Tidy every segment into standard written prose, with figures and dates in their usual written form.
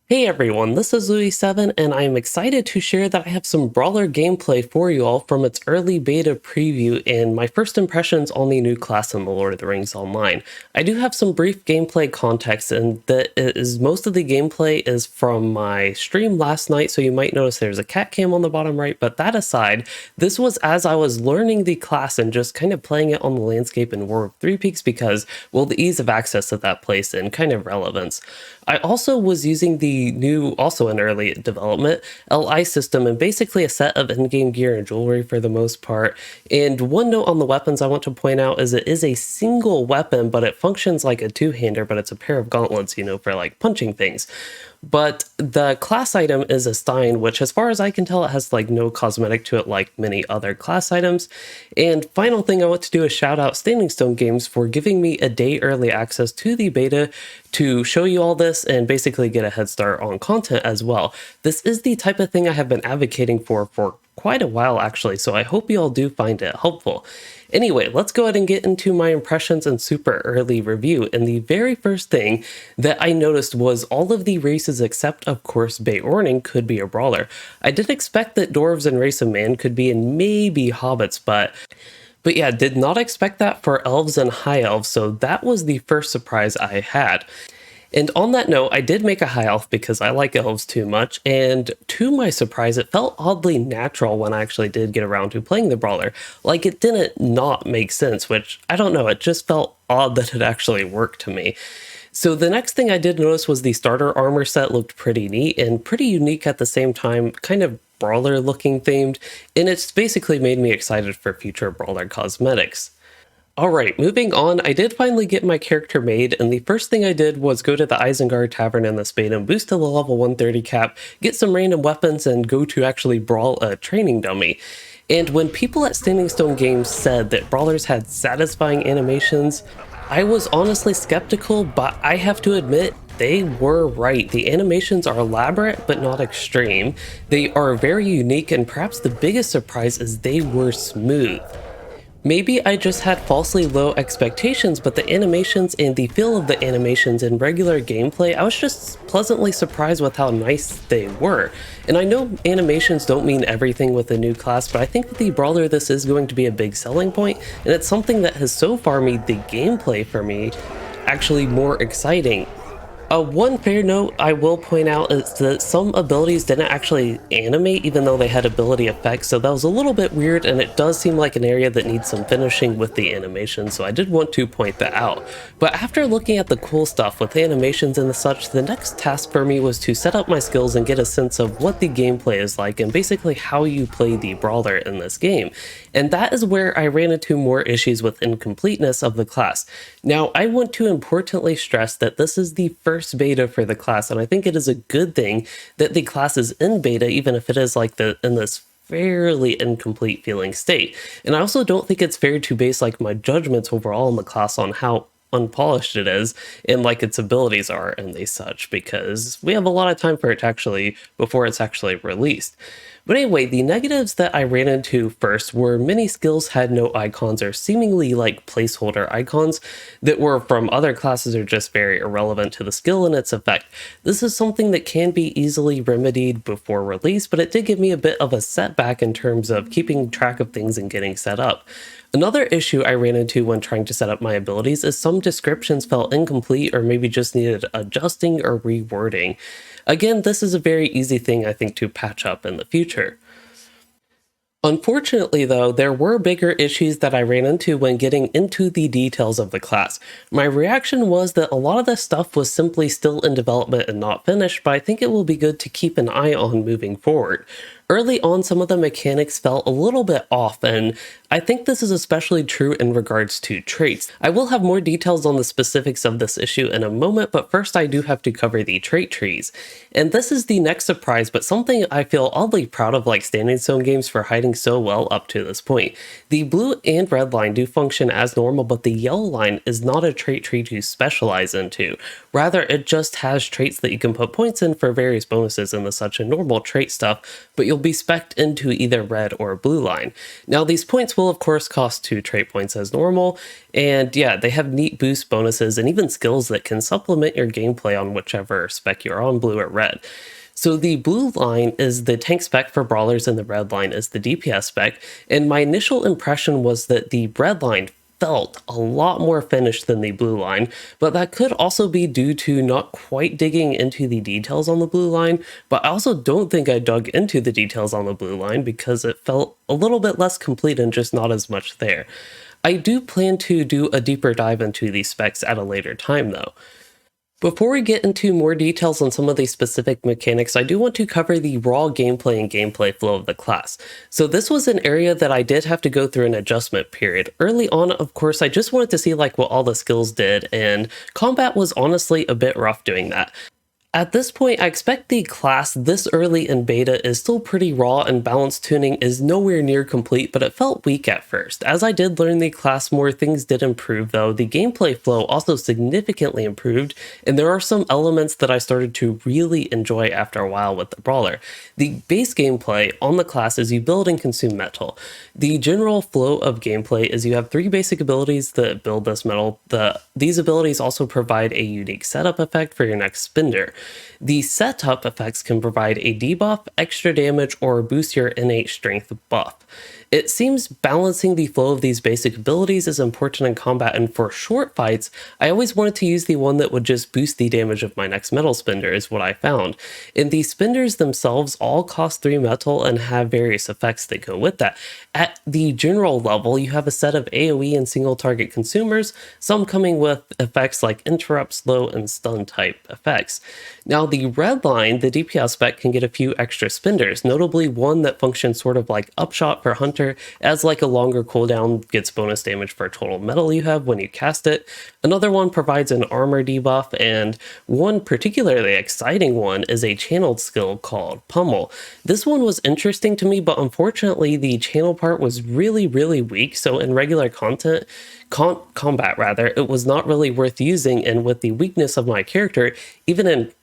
Hey everyone, this is Louis7 and I am excited to share that I have some Brawler gameplay for you all from its early beta preview and my first impressions on the new class in the Lord of the Rings Online. I do have some brief gameplay context, and that is most of the gameplay is from my stream last night, so you might notice there's a cat cam on the bottom right, but that aside, this was as I was learning the class and just kind of playing it on the landscape in War of Three Peaks because, well, the ease of access to that place and kind of relevance. I also was using the new, also in early development, LI system and basically a set of in-game gear and jewelry for the most part. And one note on the weapons I want to point out is it is a single weapon, but it functions like a two-hander, but it's a pair of gauntlets, for like punching things. But the class item is a Stein, which as far as I can tell, it has like no cosmetic to it like many other class items. And final thing I want to do is shout out Standing Stone Games for giving me a day early access to the beta to show you all this and basically get a head start on content as well. This is the type of thing I have been advocating for quite a while actually, so I hope you all do find it helpful. Anyway, let's go ahead and get into my impressions and super early review. And the very first thing that I noticed was all of the races except, of course, Beorning could be a brawler. I did expect that dwarves and race of man could be and maybe hobbits, but yeah, did not expect that for elves and high elves, so that was the first surprise I had. And on that note, I did make a high elf because I like elves too much, and to my surprise, it felt oddly natural when I actually did get around to playing the brawler. Like, it didn't not make sense, which, I don't know, it just felt odd that it actually worked to me. So the next thing I did notice was the starter armor set looked pretty neat and pretty unique at the same time, kind of brawler looking themed, and it's basically made me excited for future brawler cosmetics. Alright, moving on, I did finally get my character made, and the first thing I did was go to the Isengard Tavern in the Spadum, boost to the level 130 cap, get some random weapons, and go to actually brawl a training dummy. And when people at Standing Stone Games said that brawlers had satisfying animations, I was honestly skeptical, but I have to admit, they were right. The animations are elaborate, but not extreme. They are very unique, and perhaps the biggest surprise is they were smooth. Maybe I just had falsely low expectations, but the animations and the feel of the animations in regular gameplay, I was just pleasantly surprised with how nice they were. And I know animations don't mean everything with a new class, but I think that the Brawler this is going to be a big selling point, and it's something that has so far made the gameplay for me actually more exciting. One fair note I will point out is that some abilities didn't actually animate even though they had ability effects, so that was a little bit weird, and it does seem like an area that needs some finishing with the animation, so I did want to point that out. But after looking at the cool stuff with animations and the such, the next task for me was to set up my skills and get a sense of what the gameplay is like and basically how you play the Brawler in this game. And that is where I ran into more issues with incompleteness of the class. Now, I want to importantly stress that this is the first beta for the class, and I think it is a good thing that the class is in beta, even if it is like in this fairly incomplete feeling state. And I also don't think it's fair to base like my judgments overall on the class on how unpolished it is and like its abilities are and they such, because we have a lot of time for it to actually before it's actually released. But anyway, the negatives that I ran into first were many skills had no icons or seemingly like placeholder icons that were from other classes or just very irrelevant to the skill and its effect. This is something that can be easily remedied before release, but it did give me a bit of a setback in terms of keeping track of things and getting set up. Another issue I ran into when trying to set up my abilities is some descriptions felt incomplete or maybe just needed adjusting or rewording. Again, this is a very easy thing I think to patch up in the future. Unfortunately though, there were bigger issues that I ran into when getting into the details of the class. My reaction was that a lot of this stuff was simply still in development and not finished, but I think it will be good to keep an eye on moving forward. Early on, some of the mechanics felt a little bit off, and I think this is especially true in regards to traits. I will have more details on the specifics of this issue in a moment, but first I do have to cover the trait trees. And this is the next surprise, but something I feel oddly proud of like Standing Stone Games for hiding so well up to this point. The blue and red line do function as normal, but the yellow line is not a trait tree to specialize into. Rather, it just has traits that you can put points in for various bonuses and the such and normal trait stuff, but you'll you'll be spec'd into either red or blue line. Now these points will of course cost 2 trait points as normal, and yeah, they have neat boost bonuses and even skills that can supplement your gameplay on whichever spec you're on, blue or red. So the blue line is the tank spec for brawlers and the red line is the DPS spec, and my initial impression was that the red line felt a lot more finished than the blue line, but that could also be due to not quite digging into the details on the blue line, but I also don't think I dug into the details on the blue line because it felt a little bit less complete and just not as much there. I do plan to do a deeper dive into these specs at a later time though. Before we get into more details on some of these specific mechanics, I do want to cover the raw gameplay and gameplay flow of the class. So this was an area that I did have to go through an adjustment period. Early on, of course, I just wanted to see like what all the skills did, and combat was honestly a bit rough doing that. At this point, I expect the class this early in beta is still pretty raw and balance tuning is nowhere near complete, but it felt weak at first. As I did learn the class more, things did improve though. The gameplay flow also significantly improved, and there are some elements that I started to really enjoy after a while with the Brawler. The base gameplay on the class is you build and consume metal. The general flow of gameplay is you have 3 basic abilities that build this metal. These abilities also provide a unique setup effect for your next spender. The setup effects can provide a debuff, extra damage, or boost your innate strength buff. It seems balancing the flow of these basic abilities is important in combat, and for short fights, I always wanted to use the one that would just boost the damage of my next metal spender is what I found. And the spenders themselves all cost 3 metal and have various effects that go with that. At the general level, you have a set of AoE and single target consumers, some coming with effects like interrupt, slow, and stun type effects. Now the red line, the DPS spec, can get a few extra spenders, notably one that functions sort of like Upshot for Hunter, as like a longer cooldown, gets bonus damage for total metal you have when you cast it. Another one provides an armor debuff, and one particularly exciting one is a channeled skill called Pummel. This one was interesting to me, but unfortunately the channel part was really weak, so in regular combat rather, it was not really worth using, and with the weakness of my character, even in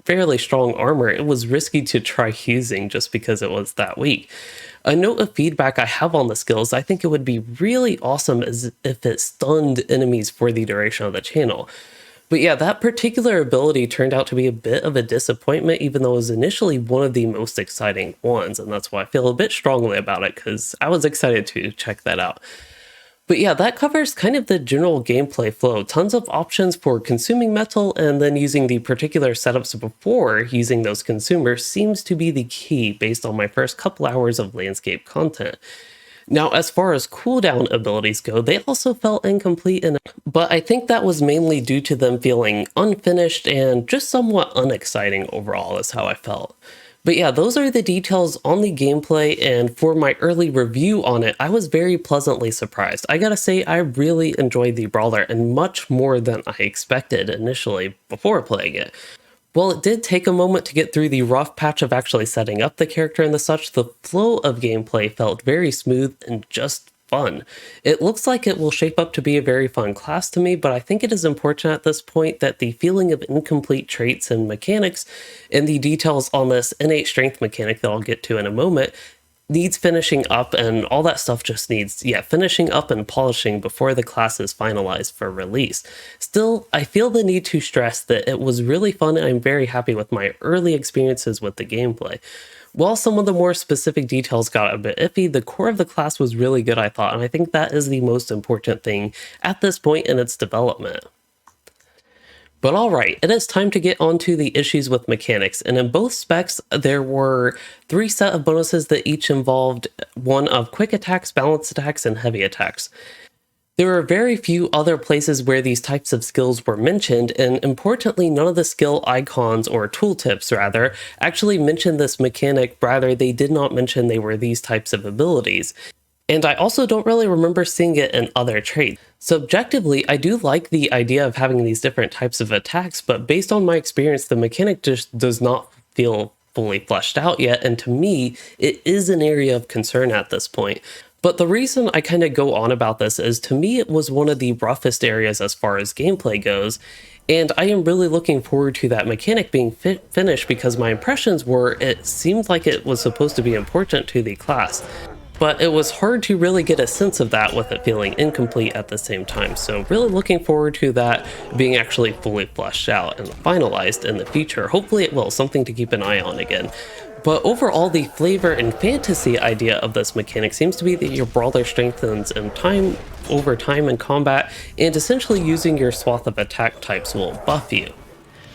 fairly strong armor, it was risky to try using just because it was that weak. A note of feedback I have on the skills, I think it would be really awesome as if it stunned enemies for the duration of the channel. But yeah, that particular ability turned out to be a bit of a disappointment, even though it was initially one of the most exciting ones, and that's why I feel a bit strongly about it, because I was excited to check that out. But yeah, that covers kind of the general gameplay flow. Tons of options for consuming metal, and then using the particular setups before using those consumers seems to be the key based on my first couple hours of landscape content. Now, as far as cooldown abilities go, they also felt incomplete, but I think that was mainly due to them feeling unfinished and just somewhat unexciting overall is how I felt. But yeah, those are the details on the gameplay, and for my early review on it, I was very pleasantly surprised. I gotta say, I really enjoyed the Brawler, and much more than I expected initially before playing it. While it did take a moment to get through the rough patch of actually setting up the character and the such, the flow of gameplay felt very smooth and just fun. It looks like it will shape up to be a very fun class to me, but I think it is important at this point that the feeling of incomplete traits and mechanics and the details on this innate strength mechanic that I'll get to in a moment needs finishing up, and all that stuff just needs, finishing up and polishing before the class is finalized for release. Still, I feel the need to stress that it was really fun, and I'm very happy with my early experiences with the gameplay. While some of the more specific details got a bit iffy, the core of the class was really good, I thought, and I think that is the most important thing at this point in its development. But alright, it is time to get onto the issues with mechanics, and in both specs there were 3 set of bonuses that each involved one of quick attacks, balanced attacks, and heavy attacks. There are very few other places where these types of skills were mentioned, and importantly, none of the skill icons, or tooltips rather, actually mentioned this mechanic. Rather, they did not mention they were these types of abilities. And I also don't really remember seeing it in other traits. Subjectively, I do like the idea of having these different types of attacks, but based on my experience, the mechanic just does not feel fully fleshed out yet, and to me, it is an area of concern at this point. But the reason I kind of go on about this is, to me, it was one of the roughest areas as far as gameplay goes, And I am really looking forward to that mechanic being finished because my impressions were it seemed like it was supposed to be important to the class. But it was hard to really get a sense of that with it feeling incomplete at the same time. So really looking forward to that being actually fully fleshed out and finalized in the future. Hopefully it will, something to keep an eye on again. But overall, the flavor and fantasy idea of this mechanic seems to be that your brawler strengthens in time over time in combat, and essentially using your swath of attack types will buff you.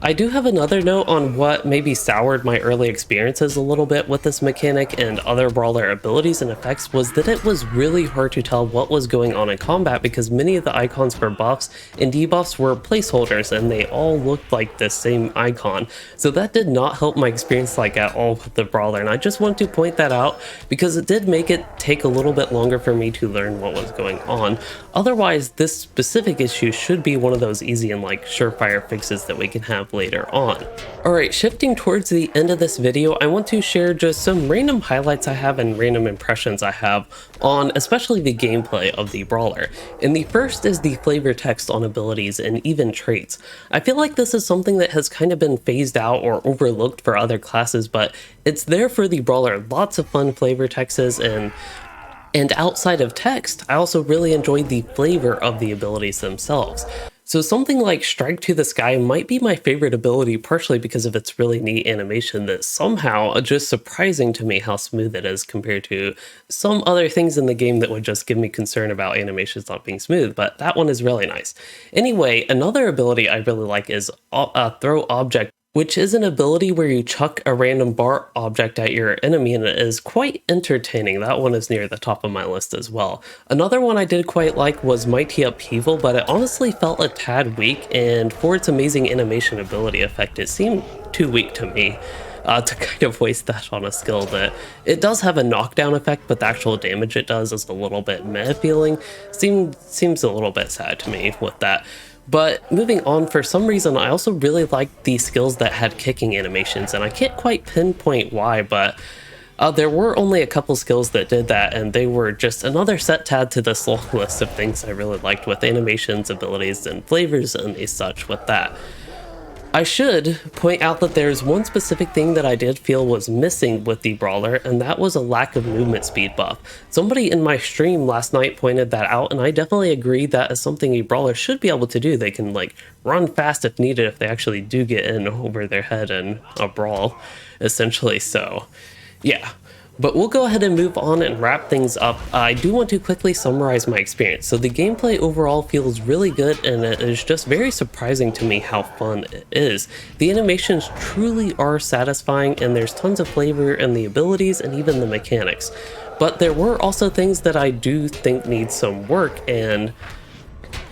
I do have another note on what maybe soured my early experiences a little bit with this mechanic and other brawler abilities and effects was that it was really hard to tell what was going on in combat because many of the icons for buffs and debuffs were placeholders and they all looked like the same icon. So that did not help my experience like at all with the brawler, and I just want to point that out because it did make it take a little bit longer for me to learn what was going on. Otherwise, this specific issue should be one of those easy and like surefire fixes that we can have later on. Alright, shifting towards the end of this video, I want to share just some random highlights I have and random impressions I have on especially the gameplay of the Brawler. And the first is the flavor text on abilities and even traits. I feel like this is something that has kind of been phased out or overlooked for other classes, but it's there for the Brawler. Lots of fun flavor texts and outside of text, I also really enjoyed the flavor of the abilities themselves. So something like Strike to the Sky might be my favorite ability, partially because of its really neat animation that's somehow just surprising to me how smooth it is compared to some other things in the game that would just give me concern about animations not being smooth, but that one is really nice. Anyway, another ability I really like is Throw Object, which is an ability where you chuck a random bar object at your enemy, and it is quite entertaining. That one is near the top of my list as well. Another one I did quite like was Mighty Upheaval, but it honestly felt a tad weak, and for its amazing animation ability effect, it seemed too weak to me. To kind of waste that on a skill that it does have a knockdown effect, but the actual damage it does is a little bit meh feeling. Seems a little bit sad to me with that. But moving on, for some reason, I also really liked the skills that had kicking animations, and I can't quite pinpoint why, but there were only a couple skills that did that, and they were just another set to add to this long list of things I really liked with animations, abilities, and flavors and such with that. I should point out that there's one specific thing that I did feel was missing with the Brawler, and that was a lack of movement speed buff. Somebody in my stream last night pointed that out, and I definitely agree that is something a Brawler should be able to do. They can like run fast if needed if they actually do get in over their head in a brawl, essentially. So yeah. But we'll go ahead and move on and wrap things up. I do want to quickly summarize my experience. So the gameplay overall feels really good, and it is just very surprising to me how fun it is. The animations truly are satisfying, and there's tons of flavor in the abilities and even the mechanics. But there were also things that I do think need some work, and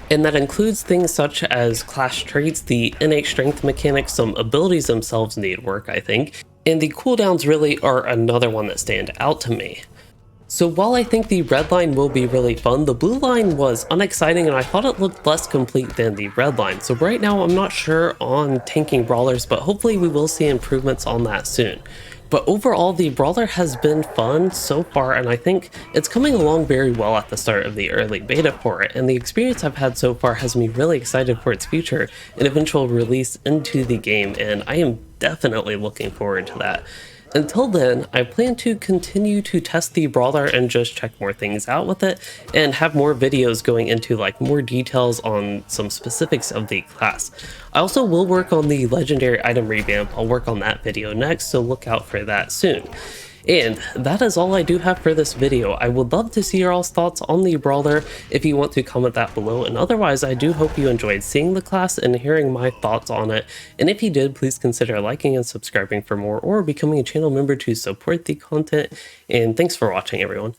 that includes things such as class traits, the innate strength mechanics, some abilities themselves need work, I think. And the cooldowns really are another one that stand out to me. So while I think the red line will be really fun, the blue line was unexciting and I thought it looked less complete than the red line. So right now I'm not sure on tanking brawlers, but hopefully we will see improvements on that soon. But overall, the Brawler has been fun so far, and I think it's coming along very well at the start of the early beta for it, and the experience I've had so far has me really excited for its future and eventual release into the game, and I am definitely looking forward to that. Until then, I plan to continue to test the Brawler and just check more things out with it, and have more videos going into like more details on some specifics of the class. I also will work on the legendary item revamp. I'll work on that video next, so look out for that soon. And that is all I do have for this video. I would love to see your all's thoughts on the Brawler if you want to comment that below, and otherwise I do hope you enjoyed seeing the class and hearing my thoughts on it, and if you did, please consider liking and subscribing for more or becoming a channel member to support the content, and thanks for watching everyone.